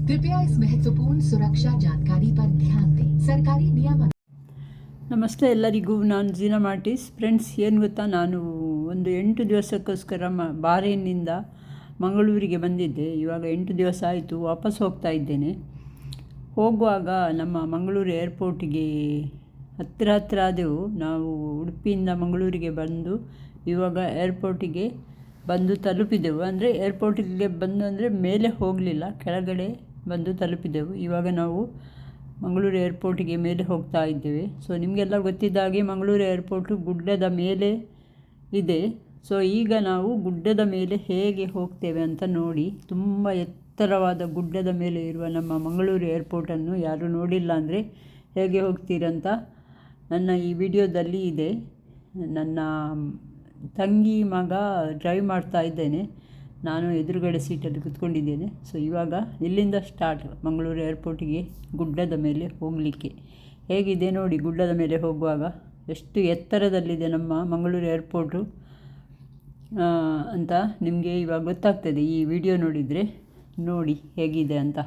कृपया इस महत्वपूर्ण सुरक्षा जानकारी पर ध्यान दें। सरकारी नियम। ನಮಸ್ತೆ ಎಲ್ಲರಿಗೂ. ನಾನು ಜೀನಾ ಮಾರ್ಟಿಸ್. ಫ್ರೆಂಡ್ಸ್, ಏನು ಗೊತ್ತಾ, ನಾನು ಒಂದು 8 ದಿವಸಕ್ಕೋಸ್ಕರ ಬಾರೇನಿಂದ ಮಂಗಳೂರಿಗೆ ಬಂದಿದ್ದೆ. ಇವಾಗ 8 ದಿವಸ ಆಯಿತು, ವಾಪಸ್ ಹೋಗ್ತಾ ಇದ್ದೇನೆ. ಹೋಗುವಾಗ ನಮ್ಮ ಮಂಗಳೂರು ಏರ್ಪೋರ್ಟಿಗೆ ಹತ್ತಿರ ಆದೆವು. ನಾವು ಉಡುಪಿಯಿಂದ ಮಂಗಳೂರಿಗೆ ಬಂದು ಇವಾಗ ಏರ್ಪೋರ್ಟಿಗೆ ಬಂದು ತಲುಪಿದೆವು. ಅಂದರೆ ಏರ್ಪೋರ್ಟಿಗೆ ಬಂದು ಅಂದರೆ ಮೇಲೆ ಹೋಗಲಿಲ್ಲ, ಕೆಳಗಡೆ ಬಂದು ತಲುಪಿದೆವು. ಇವಾಗ ನಾವು ಮಂಗಳೂರು ಏರ್ಪೋರ್ಟಿಗೆ ಮೇಲೆ ಹೋಗ್ತಾ ಇದ್ದೇವೆ. ಸೊ ನಿಮಗೆಲ್ಲ ಗೊತ್ತಿದ್ದ ಹಾಗೆ ಮಂಗಳೂರು ಏರ್ಪೋರ್ಟು ಗುಡ್ಡದ ಮೇಲೆ ಇದೆ. ಸೊ ಈಗ ನಾವು ಗುಡ್ಡದ ಮೇಲೆ ಹೇಗೆ ಹೋಗ್ತೇವೆ ಅಂತ ನೋಡಿ. ತುಂಬ ಎತ್ತರವಾದ ಗುಡ್ಡದ ಮೇಲೆ ಇರುವ ನಮ್ಮ ಮಂಗಳೂರು ಏರ್ಪೋರ್ಟನ್ನು ಯಾರು ನೋಡಿಲ್ಲ ಅಂದರೆ ಹೇಗೆ ಹೋಗ್ತೀರಂತ ನನ್ನ ಈ ವಿಡಿಯೋದಲ್ಲಿ ಇದೆ. ನನ್ನ ತಂಗಿ ಮಗ ಡ್ರೈವ್ ಮಾಡ್ತಾ ಇದ್ದೇನೆ, ನಾನು ಎದುರುಗಡೆ ಸೀಟಲ್ಲಿ ಕೂತ್ಕೊಂಡಿದ್ದೇನೆ. ಸೊ ಇವಾಗ ಇಲ್ಲಿಂದ ಸ್ಟಾರ್ಟ್ ಮಂಗಳೂರು ಏರ್ಪೋರ್ಟಿಗೆ ಗುಡ್ಡದ ಮೇಲೆ ಹೋಗಲಿಕ್ಕೆ. ಹೇಗಿದೆ ನೋಡಿ, ಗುಡ್ಡದ ಮೇಲೆ ಹೋಗುವಾಗ ಎಷ್ಟು ಎತ್ತರದಲ್ಲಿದೆ ನಮ್ಮ ಮಂಗಳೂರು ಏರ್ಪೋರ್ಟು ಅಂತ ನಿಮಗೆ ಇವಾಗ ಗೊತ್ತಾಗ್ತದೆ. ಈ ವಿಡಿಯೋ ನೋಡಿದರೆ ನೋಡಿ ಹೇಗಿದೆ ಅಂತ.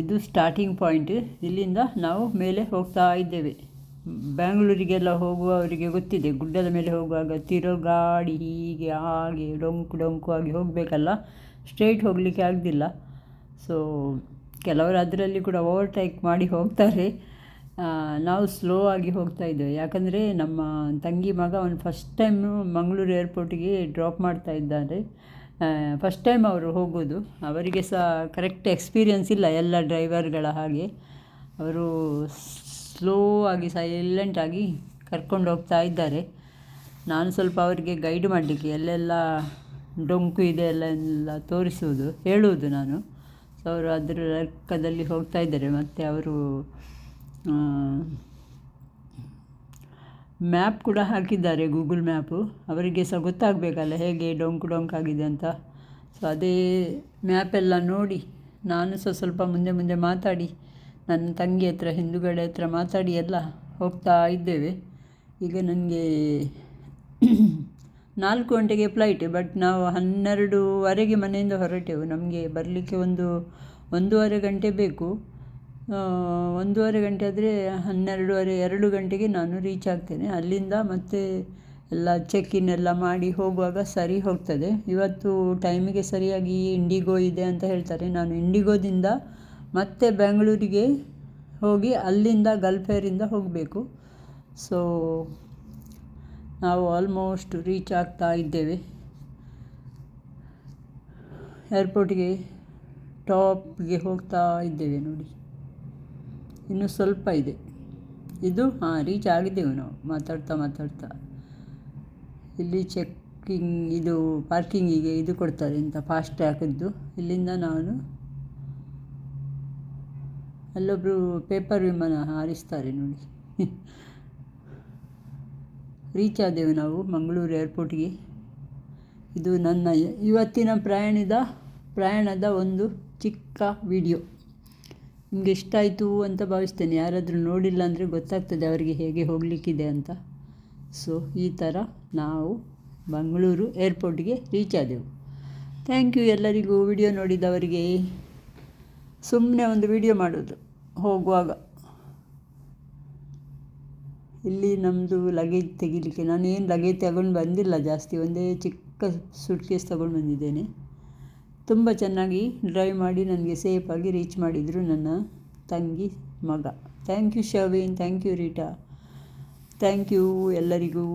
ಇದು ಸ್ಟಾರ್ಟಿಂಗ್ ಪಾಯಿಂಟ್. ಇಲ್ಲಿಂದ ನಾವು ಮೇಲೆ ಹೋಗ್ತಾ ಇದ್ದೇವೆ. ಬ್ಯಾಂಗ್ಳೂರಿಗೆಲ್ಲ ಹೋಗುವವರಿಗೆ ಗೊತ್ತಿದೆ, ಗುಡ್ಡದ ಮೇಲೆ ಹೋಗುವಾಗ ತಿರುಗಾಡಿ ಹೀಗೆ ಹಾಗೆ ಡೊಂಕು ಆಗಿ ಹೋಗಬೇಕಲ್ಲ, ಸ್ಟ್ರೈಟ್ ಹೋಗಲಿಕ್ಕೆ ಆಗೋದಿಲ್ಲ. ಸೊ ಕೆಲವರು ಅದರಲ್ಲಿ ಕೂಡ ಓವರ್ಟೇಕ್ ಮಾಡಿ ಹೋಗ್ತಾರೆ. ನಾವು ಸ್ಲೋ ಆಗಿ ಹೋಗ್ತಾ ಇದ್ದೇವೆ. ಯಾಕಂದರೆ ನಮ್ಮ ತಂಗಿ ಮಗ ಅವನು ಫಸ್ಟ್ ಟೈಮು ಮಂಗಳೂರು ಏರ್ಪೋರ್ಟಿಗೆ ಡ್ರಾಪ್ ಮಾಡ್ತಾ ಇದ್ದಾರೆ. ಫಸ್ಟ್ ಟೈಮ್ ಅವರು ಹೋಗೋದು. ಅವರಿಗೆ ಸಹ ಕರೆಕ್ಟ್ ಎಕ್ಸ್ಪೀರಿಯನ್ಸ್ ಇಲ್ಲ ಎಲ್ಲ ಡ್ರೈವರ್ಗಳ ಹಾಗೆ. ಅವರು ಸ್ಲೋ ಆಗಿ ಸೈಲೆಂಟಾಗಿ ಕರ್ಕೊಂಡು ಹೋಗ್ತಾ ಇದ್ದಾರೆ. ನಾನು ಸ್ವಲ್ಪ ಅವರಿಗೆ ಗೈಡ್ ಮಾಡಲಿಕ್ಕೆ ಎಲ್ಲೆಲ್ಲ ಡೊಂಕು ಇದೆ ಎಲ್ಲ ತೋರಿಸುವುದು, ಹೇಳುವುದು ನಾನು. ಸೊ ಅವರು ಅದರ ಲೆಕ್ಕದಲ್ಲಿ ಹೋಗ್ತಾ ಇದ್ದಾರೆ. ಮತ್ತು ಅವರು ಮ್ಯಾಪ್ ಕೂಡ ಹಾಕಿದ್ದಾರೆ, ಗೂಗಲ್ ಮ್ಯಾಪು. ಅವರಿಗೆ ಸಹ ಗೊತ್ತಾಗಬೇಕಲ್ಲ ಹೇಗೆ ಡೊಂಕಾಗಿದೆ ಅಂತ. ಸೊ ಅದೇ ಮ್ಯಾಪೆಲ್ಲ ನೋಡಿ ನಾನು ಸಹ ಸ್ವಲ್ಪ ಮುಂದೆ ಮಾತಾಡಿ, ನನ್ನ ತಂಗಿ ಹಿಂದುಗಡೆ ಹತ್ರ ಮಾತಾಡಿ ಎಲ್ಲ ಹೋಗ್ತಾ ಇದ್ದೇವೆ. ಈಗ ನನಗೆ 4 ಗಂಟೆಗೆ ಫ್ಲೈಟ್, ಬಟ್ ನಾವು 12:30 ಮನೆಯಿಂದ ಹೊರಟೆವು. ನಮಗೆ ಬರಲಿಕ್ಕೆ 1.5 ಗಂಟೆ ಬೇಕು. 1.5 ಗಂಟೆ ಆದರೆ 12:30 2 ಗಂಟೆಗೆ ನಾನು ರೀಚ್ ಆಗ್ತೇನೆ. ಅಲ್ಲಿಂದ ಮತ್ತೆ ಎಲ್ಲ ಚೆಕ್-ಇನ್ ಎಲ್ಲ ಮಾಡಿ ಹೋಗುವಾಗ ಸರಿ ಹೋಗ್ತದೆ. ಇವತ್ತು ಟೈಮಿಗೆ ಸರಿಯಾಗಿ ಇಂಡಿಗೋ ಇದೆ ಅಂತ ಹೇಳ್ತಾರೆ. ನಾನು ಇಂಡಿಗೋದಿಂದ ಮತ್ತೆ ಬೆಂಗಳೂರಿಗೆ ಹೋಗಿ ಅಲ್ಲಿಂದ ಗಲ್ಫ್ ಏರಿಂದ ಹೋಗಬೇಕು. ಸೊ ನಾವು ಆಲ್ಮೋಸ್ಟ್ ರೀಚ್ ಆಗ್ತಾ ಇದ್ದೇವೆ. ಏರ್ಪೋರ್ಟಿಗೆ ಟಾಪ್ಗೆ ಹೋಗ್ತಾ ಇದ್ದೇವೆ ನೋಡಿ. ಇನ್ನು ಸ್ವಲ್ಪ ಇದೆ. ಇದು ರೀಚ್ ಆಗಿದ್ದೆವು ನಾವು ಮಾತಾಡ್ತಾ. ಇಲ್ಲಿ ಚೆಕ್ಕಿಂಗ್, ಇದು ಪಾರ್ಕಿಂಗಿಗೆ ಇದು ಕೊಡ್ತಾರೆ ಅಂತ ಫಾಸ್ಟ್ ಟ್ರ್ಯಾಕದ್ದು. ಇಲ್ಲಿಂದ ನಾನು ಅಲ್ಲೊಬ್ಬರು ಪೇಪರ್ ವಿಮಾನ ಹಾರಿಸ್ತಾರೆ ನೋಡಿ. ರೀಚ್ ಆದೆವು ನಾವು ಮಂಗಳೂರು ಏರ್ಪೋರ್ಟಿಗೆ. ಇದು ನನ್ನ ಇವತ್ತಿನ ಪ್ರಯಾಣದ ಒಂದು ಚಿಕ್ಕ ವಿಡಿಯೋ. ನಿಮಗೆ ಇಷ್ಟ ಆಯಿತು ಅಂತ ಭಾವಿಸ್ತೇನೆ. ಯಾರಾದರೂ ನೋಡಿಲ್ಲ ಅಂದರೆ ಗೊತ್ತಾಗ್ತದೆ ಅವರಿಗೆ ಹೇಗೆ ಹೋಗಲಿಕ್ಕಿದೆ ಅಂತ. ಸೊ ಈ ಥರ ನಾವು ಮಂಗಳೂರು ಏರ್ಪೋರ್ಟಿಗೆ ರೀಚ್ ಆದೆವು. ಥ್ಯಾಂಕ್ ಯು ಎಲ್ಲರಿಗೂ. ವಿಡಿಯೋ ನೋಡಿದವರಿಗೆ. ಸುಮ್ಮನೆ ಒಂದು ವಿಡಿಯೋ ಮಾಡೋದು ಹೋಗುವಾಗ. ಇಲ್ಲಿ ನಮ್ಮದು ಲಗೇಜ್ ತೆಗಿಲಿಕ್ಕೆ ನಾನೇನು ಲಗೇಜ್ ತಗೊಂಡು ಬಂದಿಲ್ಲ ಜಾಸ್ತಿ, ಒಂದೇ ಚಿಕ್ಕ ಸೂಟ್ಕೇಸ್ ತಗೊಂಡು ಬಂದಿದ್ದೇನೆ. ತುಂಬ ಚೆನ್ನಾಗಿ ಡ್ರೈವ್ ಮಾಡಿ ನನಗೆ ಸೇಫಾಗಿ ರೀಚ್ ಮಾಡಿದರು ನನ್ನ ತಂಗಿ ಮಗ. Thank you Sharvin, thank you Rita, thank you ಎಲ್ಲರಿಗೂ.